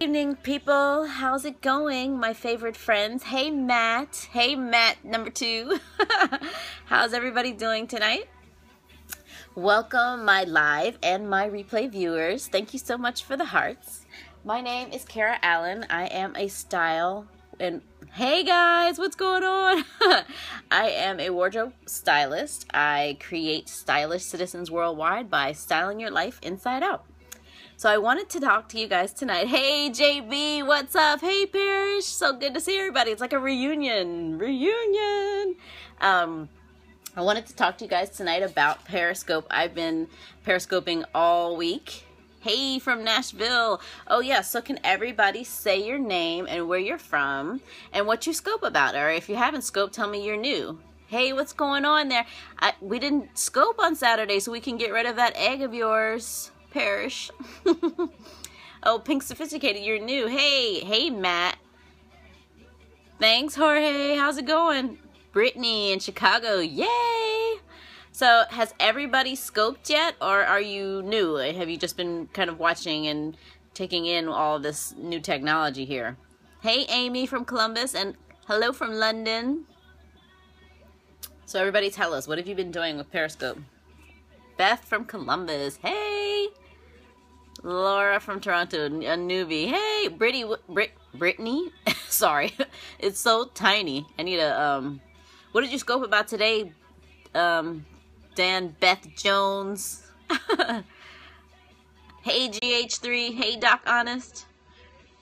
Good evening, people. How's it going, my favorite friends? Hey, Matt. Hey, Matt number 2. How's everybody doing tonight? Welcome, my live and my replay viewers. Thank you so much for the hearts. My name is Kara Allen. I am a style and hey guys, what's going on? I am a wardrobe stylist. I create stylish citizens worldwide by styling your life inside out. So I wanted to talk to you guys tonight. Hey, JB, what's up? Hey, Parrish, so good to see everybody. It's like a reunion. I wanted to talk to you guys tonight about Periscope. I've been Periscoping all week. Hey, from Nashville. Oh, yeah, so can everybody say your name and where you're from and what you scope about? Or if you haven't scoped, tell me you're new. Hey, what's going on there? We didn't scope on Saturday, so we can get rid of that egg of yours. Parrish. Oh, Pink Sophisticated, you're new. Hey, Matt. Thanks, Jorge. How's it going? Brittany in Chicago. Yay! So, has everybody scoped yet, or are you new? Have you just been kind of watching and taking in all this new technology here? Hey, Amy from Columbus, and hello from London. So, everybody tell us, what have you been doing with Periscope? Beth from Columbus. Hey! Laura from Toronto, a newbie. Hey, Brittany. Sorry, it's so tiny. I need a, what did you scope about today, Dan Beth Jones? Hey, GH3. Hey, Doc Honest.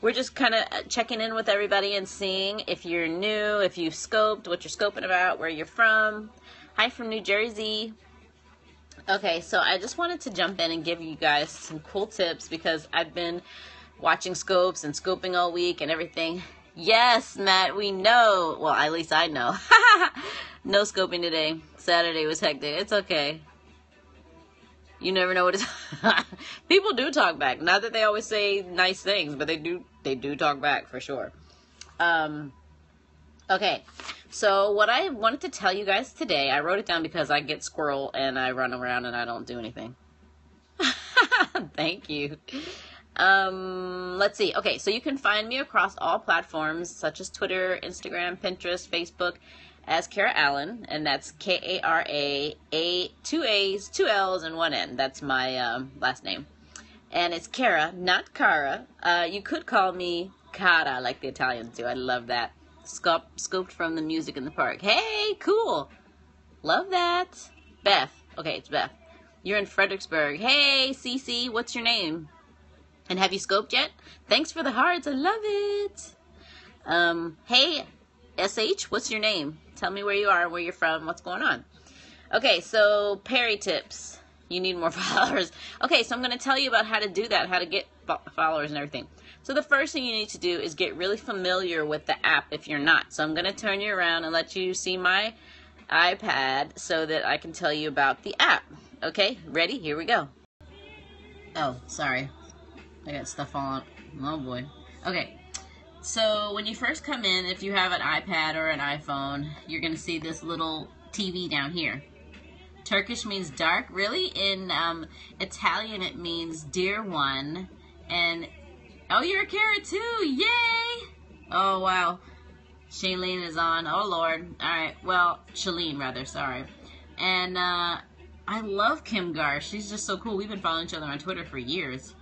We're just kind of checking in with everybody and seeing if you're new, if you've scoped, what you're scoping about, where you're from. Hi from New Jersey. Okay, so I just wanted to jump in and give you guys some cool tips because I've been watching scopes and scoping all week and everything. Yes, Matt, we know. Well, at least I know. No scoping today. Saturday was hectic. It's okay. You never know what it's... People do talk back. Not that they always say nice things, but they do talk back for sure. Okay, so what I wanted to tell you guys today, I wrote it down because I get squirrel and I run around and I don't do anything. Thank you. Let's see. Okay, so you can find me across all platforms such as Twitter, Instagram, Pinterest, Facebook as Kara Allen, and that's Kara, 2 A's, 2 L's, and 1 N. That's my last name. And it's Kara, not Cara. You could call me Cara like the Italians do. I love that. Scoped from the music in the park. Hey, cool. Love that. Beth. Okay, it's Beth. You're in Fredericksburg. Hey, Cece, what's your name? And have you scoped yet? Thanks for the hearts. I love it. Hey, SH, what's your name? Tell me where you are, where you're from, what's going on. Okay, so Perry tips. You need more followers. Okay, so I'm going to tell you about how to do that, how to get followers and everything. So the first thing you need to do is get really familiar with the app if you're not. So I'm going to turn you around and let you see my iPad so that I can tell you about the app. Okay, ready? Here we go. Oh, sorry. I got stuff on. Oh boy. Okay, so when you first come in, if you have an iPad or an iPhone, you're going to see this little TV down here. Turkish means dark. Really? In Italian, it means dear one. And oh, you're a Kara too! Yay! Oh, wow. Shailene is on. Oh, Lord. All right. Well, Shalene, rather. Sorry. And I love Kim Gar. She's just so cool. We've been following each other on Twitter for years.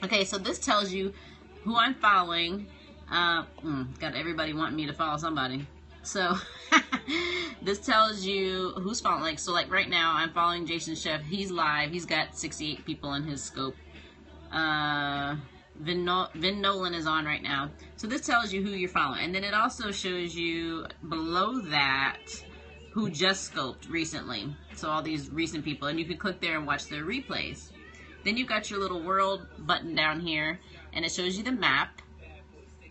Okay, so this tells you who I'm following. Got everybody wanting me to follow somebody. So, this tells you who's following. Like right now, I'm following Jason Chef. He's live. He's got 68 people in his scope. Vin Nolan is on right now. So this tells you who you're following. And then it also shows you below that who just scoped recently. So all these recent people. And you can click there and watch their replays. Then you've got your little world button down here. And it shows you the map.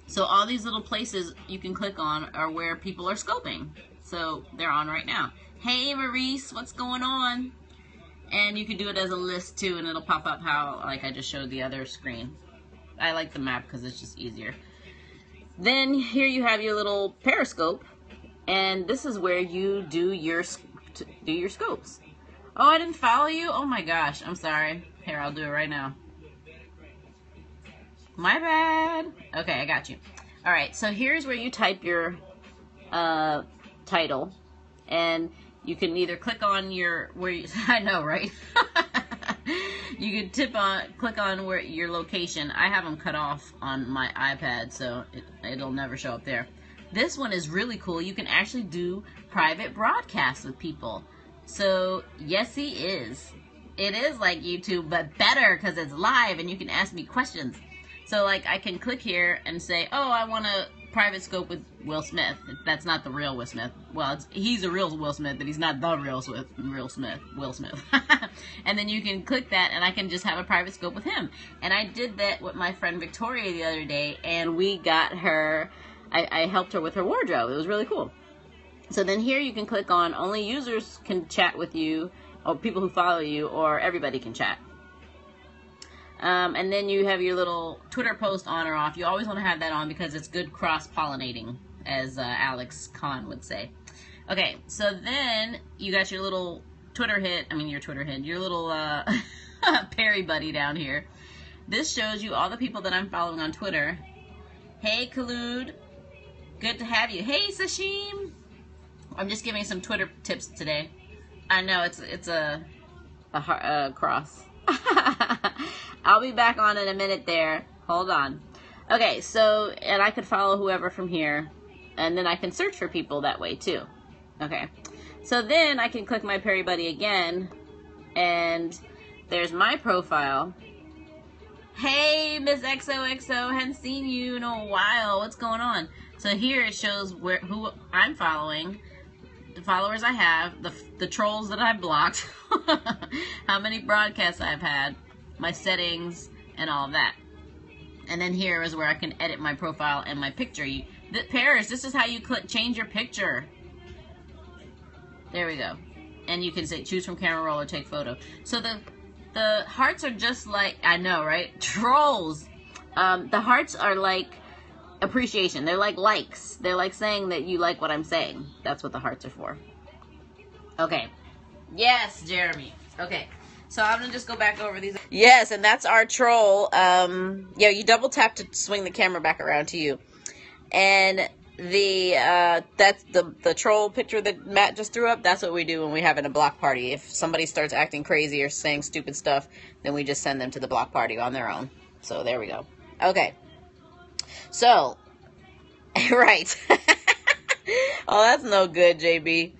So all these little places you can click on are where people are scoping. So they're on right now. Hey, Maurice, what's going on? And you can do it as a list too, and it'll pop up how, like I just showed the other screen. I like the map because it's just easier. Then here you have your little Periscope, and this is where you do your scopes. Oh, I didn't follow you? Oh my gosh, I'm sorry. Here, I'll do it right now. My bad. Okay, I got you. All right, so here's where you type your title, and you can either click on your I know, right? You can click on where your location. I have them cut off on my iPad, so it'll never show up there. This one is really cool. You can actually do private broadcasts with people. So yes, he is. It is like YouTube, but better because it's live and you can ask me questions. So like I can click here and say, oh, I want a private scope with Will Smith. That's not the real Will Smith. Well, he's a real Will Smith, but he's not the real Will Smith. And then you can click that and I can just have a private scope with him. And I did that with my friend Victoria the other day, and we got her, I helped her with her wardrobe. It was really cool. So then here you can click on only users can chat with you, or people who follow you, or everybody can chat. And then you have your little Twitter post on or off. You always want to have that on because it's good cross-pollinating, as Alex Kahn would say. Okay, so then you got your little your little Perry buddy down here. This shows you all the people that I'm following on Twitter. Hey, Khaloud. Good to have you. Hey, Sashim. I'm just giving some Twitter tips today. I know it's a cross. I'll be back on in a minute there. Hold on. Okay, so, and I could follow whoever from here, and then I can search for people that way too. Okay, so then I can click my Perry Buddy again, and there's my profile. Hey, Miss XOXO, hadn't seen you in a while. What's going on? So here it shows who I'm following, the followers I have, the trolls that I blocked, how many broadcasts I've had, my settings, and all of that. And then here is where I can edit my profile and my picture. Paris, this is how you change your picture. There we go. And you can say choose from camera roll or take photo. So the hearts are just like, I know, right? Trolls. The hearts are like appreciation. They're like likes. They're like saying that you like what I'm saying. That's what the hearts are for. Okay. Yes, Jeremy. Okay. So I'm going to just go back over these. Yes, and that's our troll. Yeah, you double tap to swing the camera back around to you. And that's the troll picture that Matt just threw up. That's what we do when we have in a block party. If somebody starts acting crazy or saying stupid stuff, then we just send them to the block party on their own. So there we go. Okay. So, right. Oh, that's no good, JB.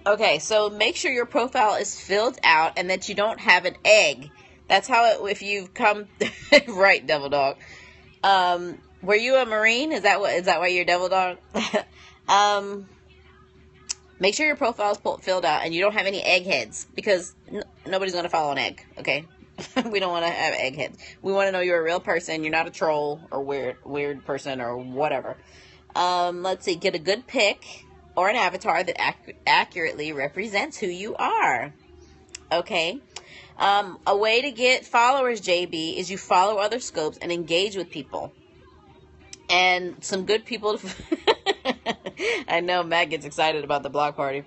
Okay, so make sure your profile is filled out and that you don't have an egg. That's how if you've come right, Devil Dog. Were you a Marine? Is that why you're Devil Dog? Make sure your profile is filled out and you don't have any eggheads, because nobody's going to follow an egg, okay? We don't want to have eggheads. We want to know you're a real person. You're not a troll or weird person or whatever. Let's see. Get a good pic or an avatar that accurately represents who you are. Okay. A way to get followers, JB, is you follow other scopes and engage with people. And some good people. I know Matt gets excited about the block party.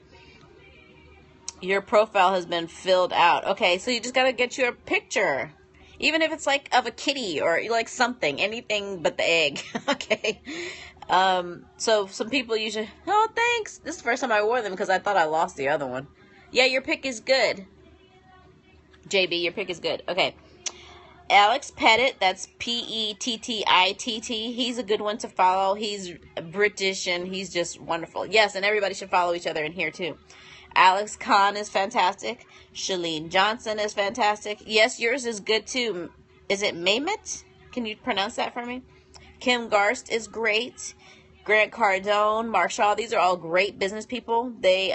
Your profile has been filled out. Okay, so you just got to get your picture. Even if it's like of a kitty or like something. Anything but the egg. Okay. So some people usually, oh, thanks. This is the first time I wore them because I thought I lost the other one. Yeah, your pick is good. JB, your pick is good. Okay. Alex Pettit, that's Pettitt. He's a good one to follow. He's British and he's just wonderful. Yes, and everybody should follow each other in here too. Alex Kahn is fantastic. Shalene Johnson is fantastic. Yes, yours is good too. Is it Mehmet? Can you pronounce that for me? Kim Garst is great. Grant Cardone, Marshall, these are all great business people. They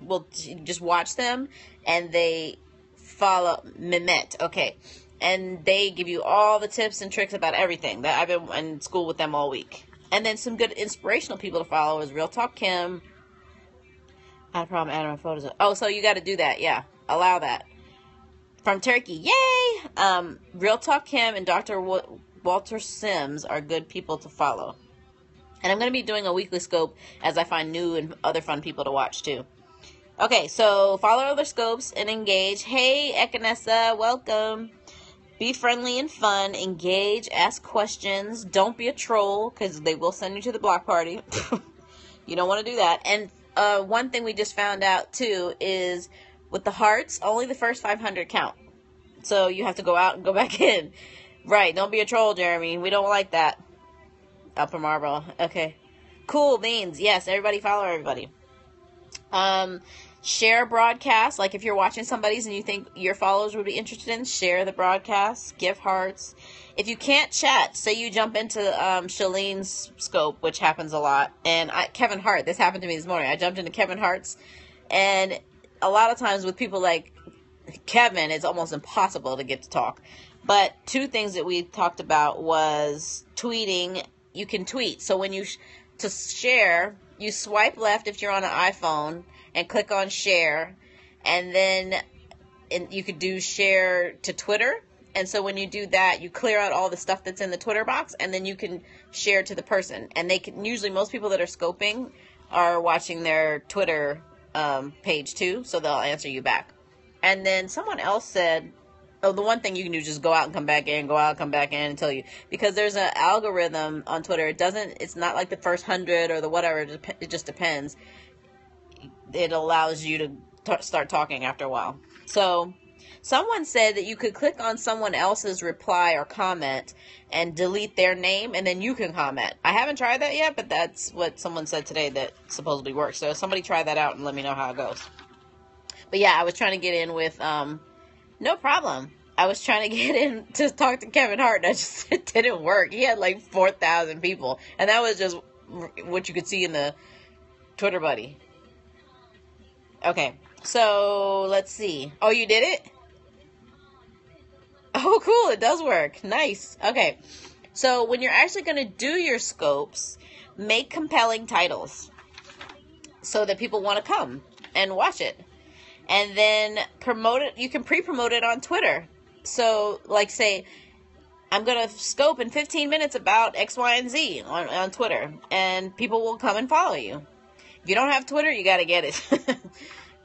will just watch them and they follow Mehmet. Okay. And they give you all the tips and tricks about everything. That I've been in school with them all week. And then some good inspirational people to follow is Real Talk Kim. I had a problem adding my photos. Oh, so you got to do that. Yeah. Allow that. From Turkey. Yay! Real Talk Kim and Dr. Walter Sims are good people to follow. And I'm going to be doing a weekly scope as I find new and other fun people to watch too. Okay, so follow other scopes and engage. Hey, Ekanessa, welcome. Be friendly and fun. Engage. Ask questions. Don't be a troll, because they will send you to the block party. You don't want to do that. And one thing we just found out, too, is with the hearts, only the first 500 count. So you have to go out and go back in. Right. Don't be a troll, Jeremy. We don't like that. Upper Marble. Okay. Cool beans. Yes, everybody follow everybody. Share broadcasts. Like if you're watching somebody's and you think your followers would be interested in, share the broadcast. Give hearts. If you can't chat, say you jump into Shalene's scope, which happens a lot. And Kevin Hart, this happened to me this morning. I jumped into Kevin Hart's, and a lot of times with people like Kevin, it's almost impossible to get to talk. But two things that we talked about was tweeting. You can tweet. So when to share, you swipe left if you're on an iPhone and click on share. And then you could do share to Twitter. And so when you do that, you clear out all the stuff that's in the Twitter box, and then you can share to the person. And they can, usually most people that are scoping are watching their Twitter page too, so they'll answer you back. And then someone else said, oh, the one thing you can do is just go out and come back in, go out and come back in until you, because there's an algorithm on Twitter. It's not like the first 100 or the whatever. It just depends. It allows you to start talking after a while. So someone said that you could click on someone else's reply or comment and delete their name, and then you can comment. I haven't tried that yet, but that's what someone said today that supposedly works. So somebody try that out and let me know how it goes. But yeah, I was trying to get in with, no problem. I was trying to get in to talk to Kevin Hart, and it didn't work. He had like 4,000 people, and that was just what you could see in the Twitter buddy. Okay, so let's see. Oh, you did it? Oh, cool. It does work. Nice. Okay, so when you're actually going to do your scopes, make compelling titles so that people want to come and watch it. And then promote it. You can pre-promote it on Twitter. So, like, say, I'm going to scope in 15 minutes about X, Y, and Z on Twitter. And people will come and follow you. If you don't have Twitter, you got to get it.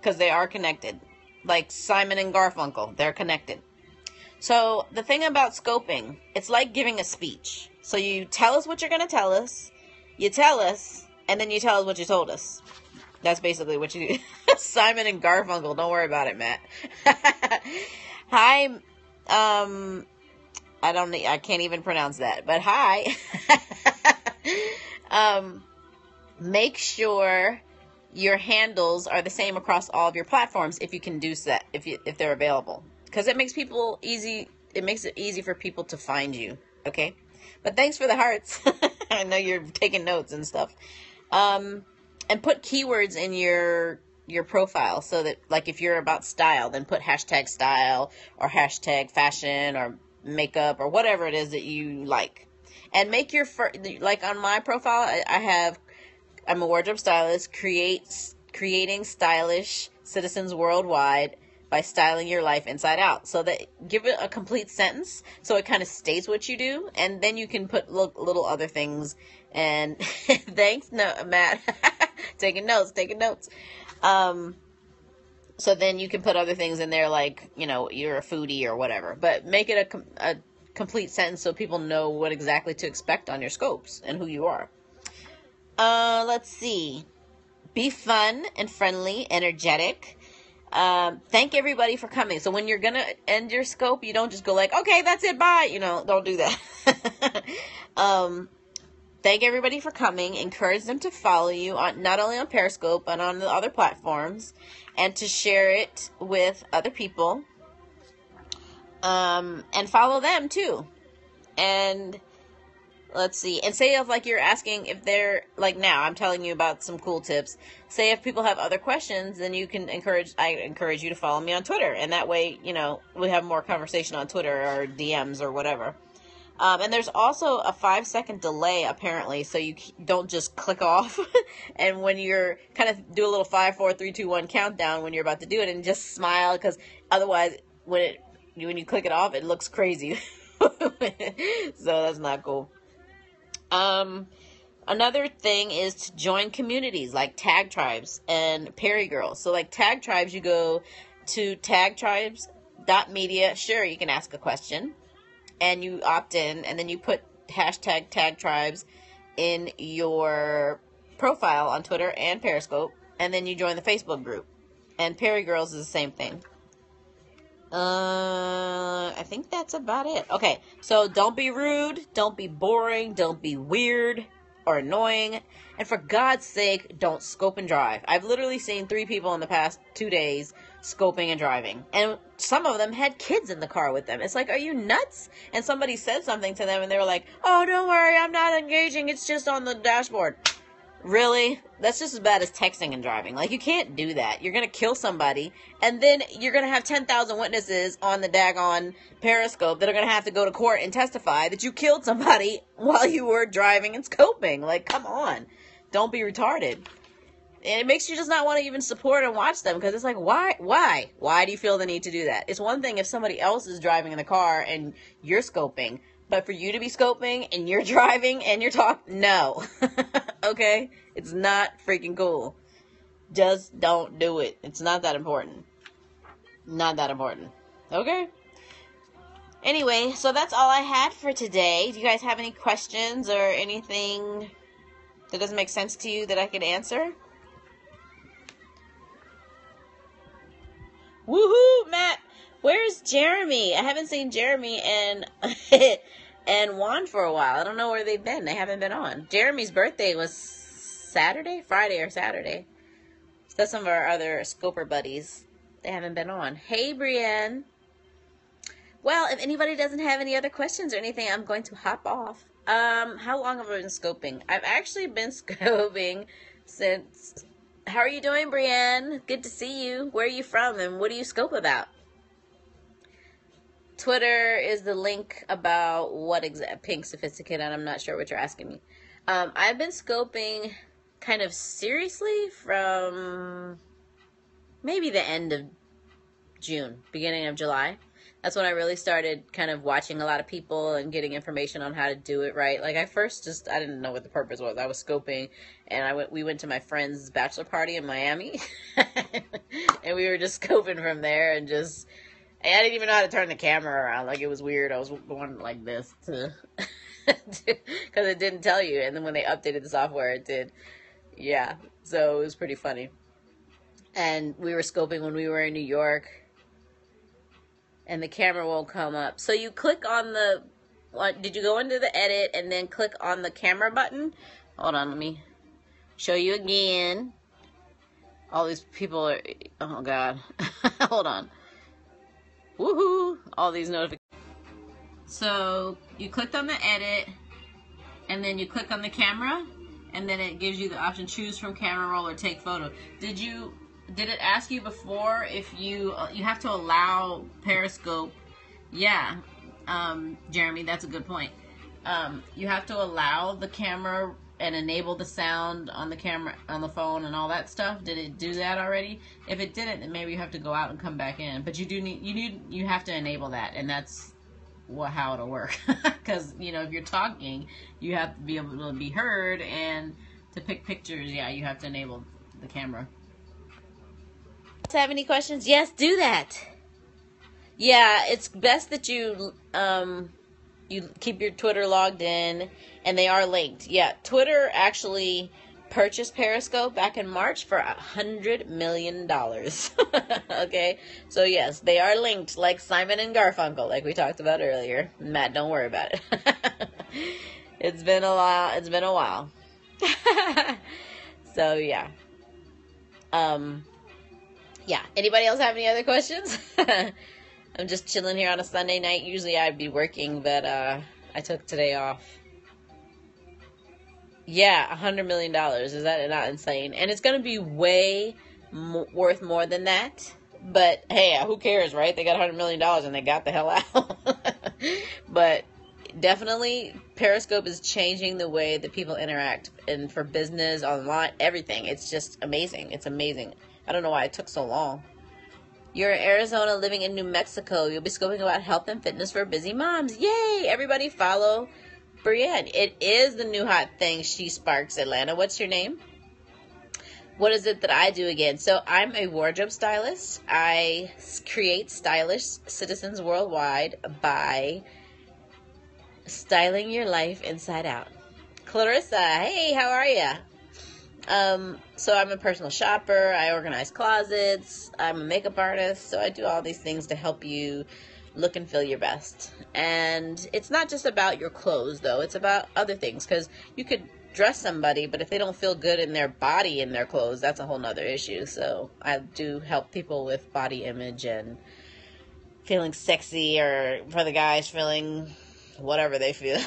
Because they are connected. Like Simon and Garfunkel. They're connected. So, the thing about scoping, it's like giving a speech. So, you tell us what you're going to tell us. You tell us. And then you tell us what you told us. That's basically what you do. Simon and Garfunkel. Don't worry about it, Matt. Hi. I can't even pronounce that. But hi. Make sure your handles are the same across all of your platforms if you can do that, if they're available. Because it makes it makes it easy for people to find you. Okay? But thanks for the hearts. I know you're taking notes and stuff. And put keywords in your profile so that, like, if you're about style, then put hashtag style or hashtag fashion or makeup or whatever it is that you like. And make your, like on my profile, I'm a wardrobe stylist, creating stylish citizens worldwide by styling your life inside out. So that, give it a complete sentence so it kind of states what you do, and then you can put little other things. And thanks, Matt. taking notes. So then you can put other things in there, like, you're a foodie or whatever. But make it a complete sentence so people know what exactly to expect on your scopes and who you are. Let's see. Be fun and friendly, energetic. Thank everybody for coming. So when you're going to end your scope, you don't just go like, okay, that's it, bye. Don't do that. Thank everybody for coming. Encourage them to follow you, not only on Periscope, but on the other platforms, and to share it with other people. And follow them too. And let's see. And say if, like, you're asking if they're, like, now I'm telling you about some cool tips. Say if people have other questions, then I encourage you to follow me on Twitter. And that way, we have more conversation on Twitter or DMs or whatever. And there's also a 5-second delay, apparently, so you don't just click off. And when you're kind of do a little 5, 4, 3, 2, 1 countdown when you're about to do it, and just smile, because otherwise, when you click it off, it looks crazy. So that's not cool. Another thing is to join communities like Tag Tribes and Perry Girls. So like Tag Tribes, you go to tagtribes.media. Sure, you can ask a question. and you opt in, and then you put hashtag tag tribes in your profile on Twitter and Periscope, and then you join the Facebook group. And Perry Girls is the same thing. I think that's about it. Okay, so don't be rude, don't be boring, don't be weird or annoying, and for God's sake, don't scope and drive. I've literally seen 3 people in the past 2 days scoping and driving, and some of them had kids in the car with them. It's like, are you nuts? And somebody said something to them, and they were like, oh, don't worry, I'm not engaging, it's just on the dashboard. Really? That's just as bad as texting and driving. Like, you can't do that. You're going to kill somebody, and then you're going to have 10,000 witnesses on the daggone Periscope that are going to have to go to court and testify that you killed somebody while you were driving and scoping. Like, come on. Don't be retarded. And it makes you just not want to even support and watch them, because it's like, why? Why do you feel the need to do that? It's one thing if somebody else is driving in the car and you're scoping, but for you to be scoping and you're driving and you're talking, no. Okay? It's not freaking cool. Just don't do it. It's not that important. Not that important. Okay? Anyway, so that's all I had for today. Do you guys have any questions or anything that doesn't make sense to you that I could answer? Woohoo, Matt! Where's Jeremy? I haven't seen Jeremy and and Juan for a while. I don't know where they've been. They haven't been on. Jeremy's birthday was Friday or Saturday. So some of our other scoper buddies, they haven't been on. Hey, Brienne. Well, if anybody doesn't have any other questions or anything, I'm going to hop off. How long have I been scoping? I've actually been scoping since... How are you doing, Brienne? Good to see you. Where are you from, and what do you scope about? Twitter is the link about what Pink Sophisticated, and I'm not sure what you're asking me. I've been scoping kind of seriously from maybe the end of June, beginning of July. That's when I really started kind of watching a lot of people and getting information on how to do it right. Like, I didn't know what the purpose was. I was scoping, and we went to my friend's bachelor party in Miami, and we were just scoping from there, and I didn't even know how to turn the camera around. Like, it was weird. I was going like this because it didn't tell you, and then when they updated the software, it did. Yeah, so it was pretty funny. And we were scoping when we were in New York, and the camera won't come up. So you click on did you go into the edit and then click on the camera button? Hold on, let me show you again. All these people are, oh God. Hold on. Woohoo! All these notifications. So you clicked on the edit, and then you click on the camera, and then it gives you the option, choose from camera roll or take photo. Did it ask you before if you have to allow Periscope? Yeah, Jeremy, that's a good point. You have to allow the camera and enable the sound on the camera, on the phone, and all that stuff. Did it do that already? If it didn't, then maybe you have to go out and come back in. But you have to enable that, and that's how it'll work. Because if you're talking, you have to be able to be heard, and to pick pictures, yeah, you have to enable the camera. Have any questions? Yes, do that. Yeah, it's best that you keep your Twitter logged in, and they are linked. Yeah, Twitter actually purchased Periscope back in March for $100 million. Okay, so yes, they are linked, like Simon and Garfunkel, like we talked about earlier. Matt, don't worry about it. It's been a while. So yeah. Yeah, anybody else have any other questions? I'm just chilling here on a Sunday night. Usually I'd be working, but I took today off. Yeah, $100 million. Is that not insane? And it's going to be way worth more than that. But hey, who cares, right? They got $100 million and they got the hell out. But definitely, Periscope is changing the way that people interact, and for business, online, everything. It's just amazing. It's amazing. I don't know why it took so long. You're in Arizona living in New Mexico. You'll be scoping about health and fitness for busy moms. Yay! Everybody follow Brienne. It is the new hot thing, She Sparks Atlanta. What's your name? What is it that I do again? So I'm a wardrobe stylist. I create stylish citizens worldwide by styling your life inside out. Clarissa, hey, how are ya? So I'm a personal shopper. I organize closets. I'm a makeup artist. So I do all these things to help you look and feel your best. And it's not just about your clothes, though. It's about other things, because you could dress somebody, but if they don't feel good in their body, in their clothes, that's a whole nother issue. So I do help people with body image and feeling sexy, or for the guys feeling whatever they feel.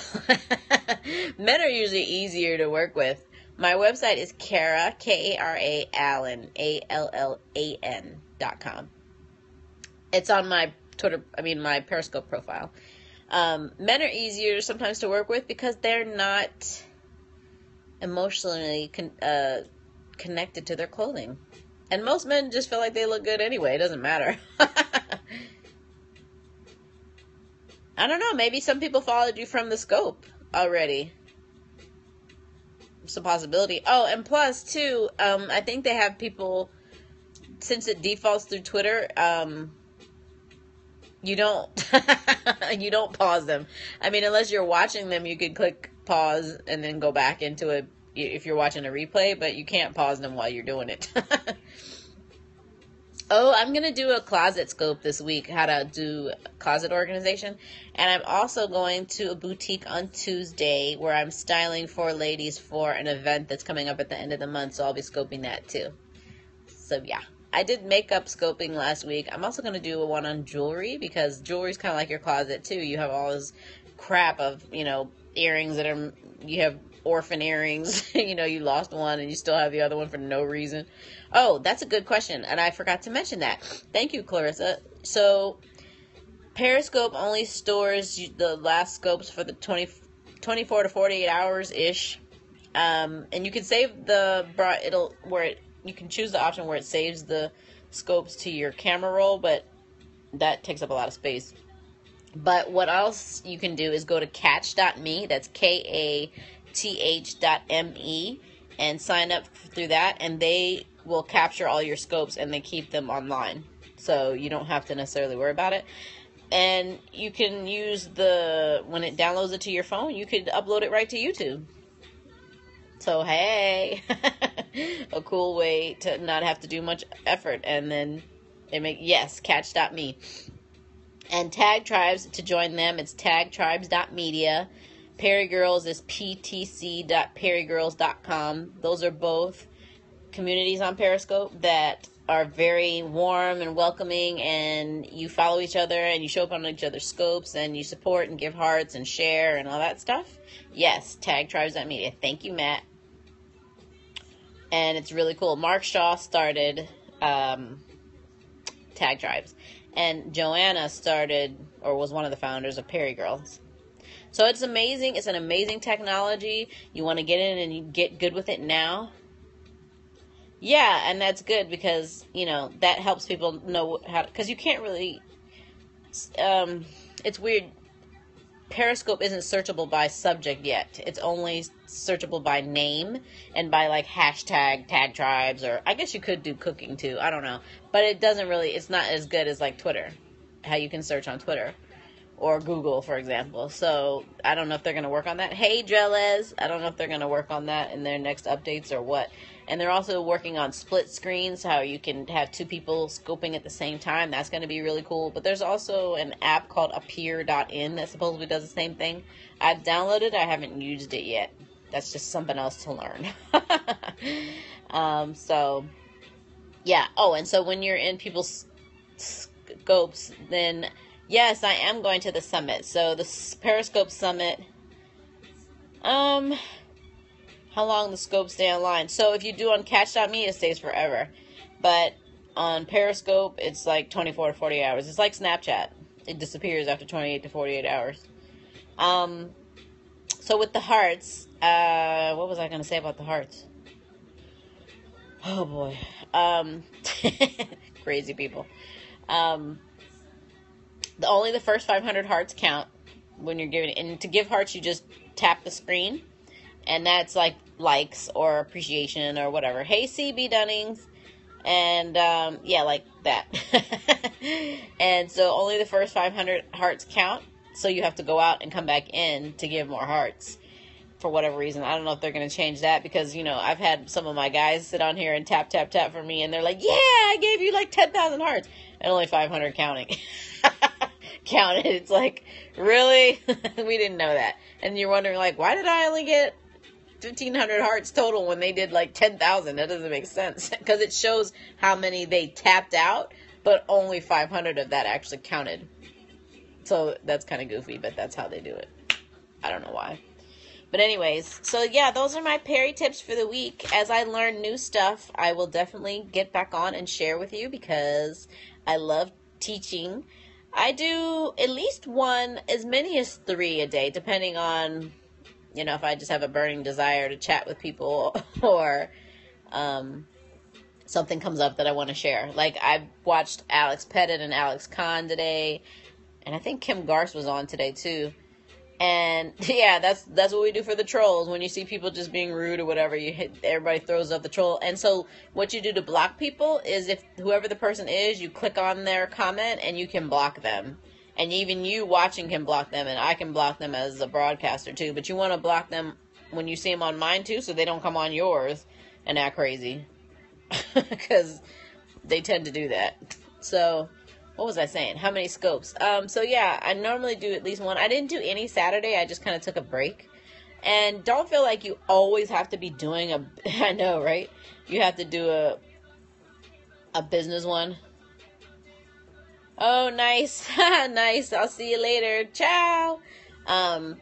Men are usually easier to work with. My website is Kara, Kara Allen, ALLAN.com. It's on my my Periscope profile. Men are easier sometimes to work with because they're not emotionally connected to their clothing. And most men just feel like they look good anyway. It doesn't matter. I don't know. Maybe some people followed you from the scope already. It's a possibility. Oh, and plus, too, I think they have people, since it defaults through Twitter, you don't you don't pause them. I mean, unless you're watching them, you could click pause and then go back into it if you're watching a replay, but you can't pause them while you're doing it. Oh, I'm going to do a closet scope this week, how to do closet organization. And I'm also going to a boutique on Tuesday where I'm styling for ladies for an event that's coming up at the end of the month. So I'll be scoping that too. So yeah, I did makeup scoping last week. I'm also going to do one on jewelry, because jewelry is kind of like your closet too. You have all this crap of, earrings that you have orphan earrings. You lost one and you still have the other one for no reason. Oh, that's a good question, and I forgot to mention that. Thank you, Clarissa. So Periscope only stores the last scopes for the 24 to 48 hours ish, and you can save you can choose the option where it saves the scopes to your camera roll, but that takes up a lot of space. But what else you can do is go to catch.me, that's KATH.me, and sign up through that, and they will capture all your scopes and they keep them online. So you don't have to necessarily worry about it. And you can use when it downloads it to your phone, you could upload it right to YouTube. So, hey, a cool way to not have to do much effort. And then catch.me. And Tag Tribes, to join them, it's tagtribes.media. Perry Girls is ptc.perrygirls.com. Those are both communities on Periscope that are very warm and welcoming, and you follow each other and you show up on each other's scopes and you support and give hearts and share and all that stuff. Yes, tagtribes.media. Thank you, Matt. And it's really cool. Mark Shaw started Tag Tribes, and Joanna was one of the founders of Perry Girls. So it's amazing. It's an amazing technology. You want to get in and you get good with it now. Yeah, and that's good because, that helps people know how to, because you can't really, it's weird. Periscope isn't searchable by subject yet. It's only searchable by name and by hashtag Tag Tribes, or I guess you could do cooking too. I don't know. But it's not as good as Twitter, how you can search on Twitter or Google, for example. So I don't know if they're going to work on that. Hey, Jelez, I don't know if they're going to work on that in their next updates or what. And they're also working on split screens, how you can have two people scoping at the same time. That's going to be really cool. But there's also an app called Appear.in that supposedly does the same thing. I've downloaded it. I haven't used it yet. That's just something else to learn. So, yeah. Oh, and so when you're in people's scopes, then, yes, I am going to the summit. So the Periscope Summit, how long the scopes stay online. So if you do on catch.me, it stays forever. But on Periscope, it's 24 to 48 hours. It's like Snapchat. It disappears after 28 to 48 hours. So with the hearts, what was I going to say about the hearts? Oh, boy. Crazy people. Only the first 500 hearts count when you're giving it. And to give hearts, you just tap the screen. And that's likes or appreciation or whatever. Hey, CB Dunnings. And, like that. And so only the first 500 hearts count. so you have to go out and come back in to give more hearts for whatever reason. I don't know if they're going to change that because, you know, I've had some of my guys sit on here and tap, tap, tap for me, and they're like, yeah, I gave you like 10,000 hearts, and only 500 counting. Counted. It's like, really? We didn't know that. And you're wondering, like, why did I only get 1,500 hearts total when they did like 10,000? That doesn't make sense. Because it shows how many they tapped out, but only 500 of that actually counted. So that's kind of goofy, but that's how they do it. I don't know why. But anyways, so yeah, those are my Perry tips for the week. As I learn new stuff, I will definitely get back on and share with you because I love teaching. I do at least one, as many as 3 a day, depending on, you know, if I just have a burning desire to chat with people or something comes up that I want to share. Like, I watched Alex Pettit and Alex Kahn today, and I think Kim Garst was on today too. And yeah, that's what we do for the trolls. When you see people just being rude or whatever, everybody throws up the troll. And so what you do to block people is, if whoever the person is, you click on their comment and you can block them. And even you watching can block them, and I can block them as a broadcaster too. But you want to block them when you see them on mine too, so they don't come on yours and act crazy. Because they tend to do that. So, what was I saying? How many scopes? So yeah, I normally do at least one. I didn't do any Saturday. I just kind of took a break. And don't feel like you always have to be doing I know, right? You have to do a business one. Oh, nice. Nice. I'll see you later. Ciao. Don't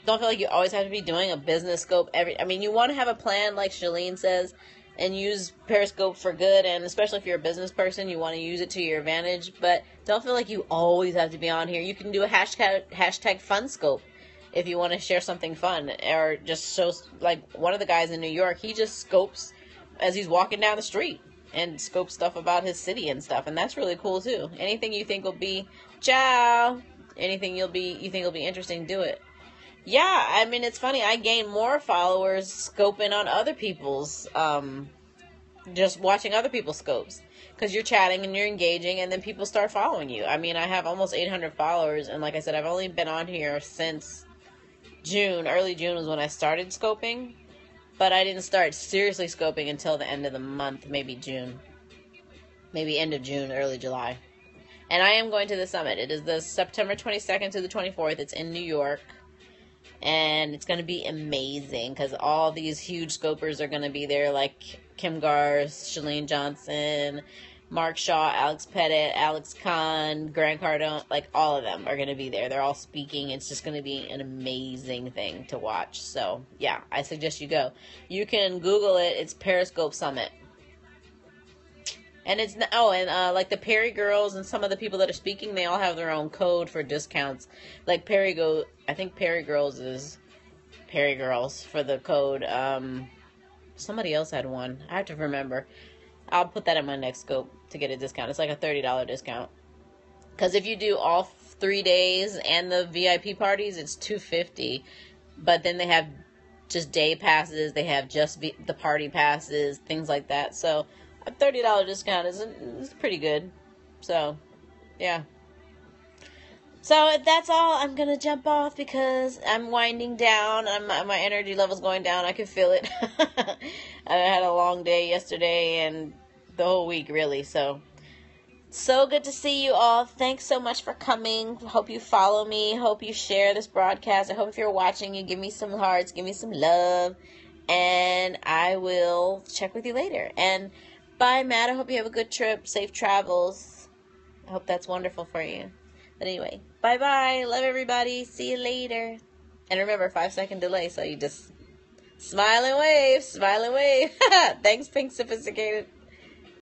feel like you always have to be doing a business scope you want to have a plan, like Shalene says, and use Periscope for good, and especially if you're a business person, you want to use it to your advantage, but don't feel like you always have to be on here. You can do a hashtag fun scope if you want to share something fun, or just show, like one of the guys in New York, he just scopes as he's walking down the street and scopes stuff about his city and stuff, and that's really cool too. Anything you think will be, anything you think will be interesting, do it. Yeah, I mean, it's funny. I gain more followers scoping on other people's, just watching other people's scopes. Because you're chatting and you're engaging, and then people start following you. I mean, I have almost 800 followers, and like I said, I've only been on here since June. Early June was when I started scoping. But I didn't start seriously scoping until the end of the month, maybe June. Maybe end of June, early July. And I am going to the summit. It is the September 22nd to the 24th. It's in New York. And it's going to be amazing because all these huge scopers are going to be there, like Kim Garst, Shalene Johnson, Mark Shaw, Alex Pettit, Alex Kahn, Grant Cardone, like all of them are going to be there. They're all speaking. It's just going to be an amazing thing to watch. So, yeah, I suggest you go. You can Google it. It's Periscope Summit. And it's, like the Perry girls and some of the people that are speaking, they all have their own code for discounts. Like I think Perry Girls is Perry Girls for the code. Somebody else had one. I have to remember. I'll put that in my next scope to get a discount. It's like a $30 discount. Because if you do all 3 days and the VIP parties, it's $250. But then they have just day passes. They have just the party passes, things like that. So a $30 discount is pretty good. So, yeah. So that's all. I'm going to jump off because I'm winding down. My energy level's going down. I can feel it. I had a long day yesterday and the whole week, really. So good to see you all. Thanks so much for coming. Hope you follow me. Hope you share this broadcast. I hope if you're watching, you give me some hearts, give me some love. And I will check with you later. And bye, Matt. I hope you have a good trip. Safe travels. I hope that's wonderful for you. But anyway, bye-bye. Love everybody. See you later. And remember, 5-second delay, so you just smile and wave. Smile and wave. Thanks, Pink Sophisticated.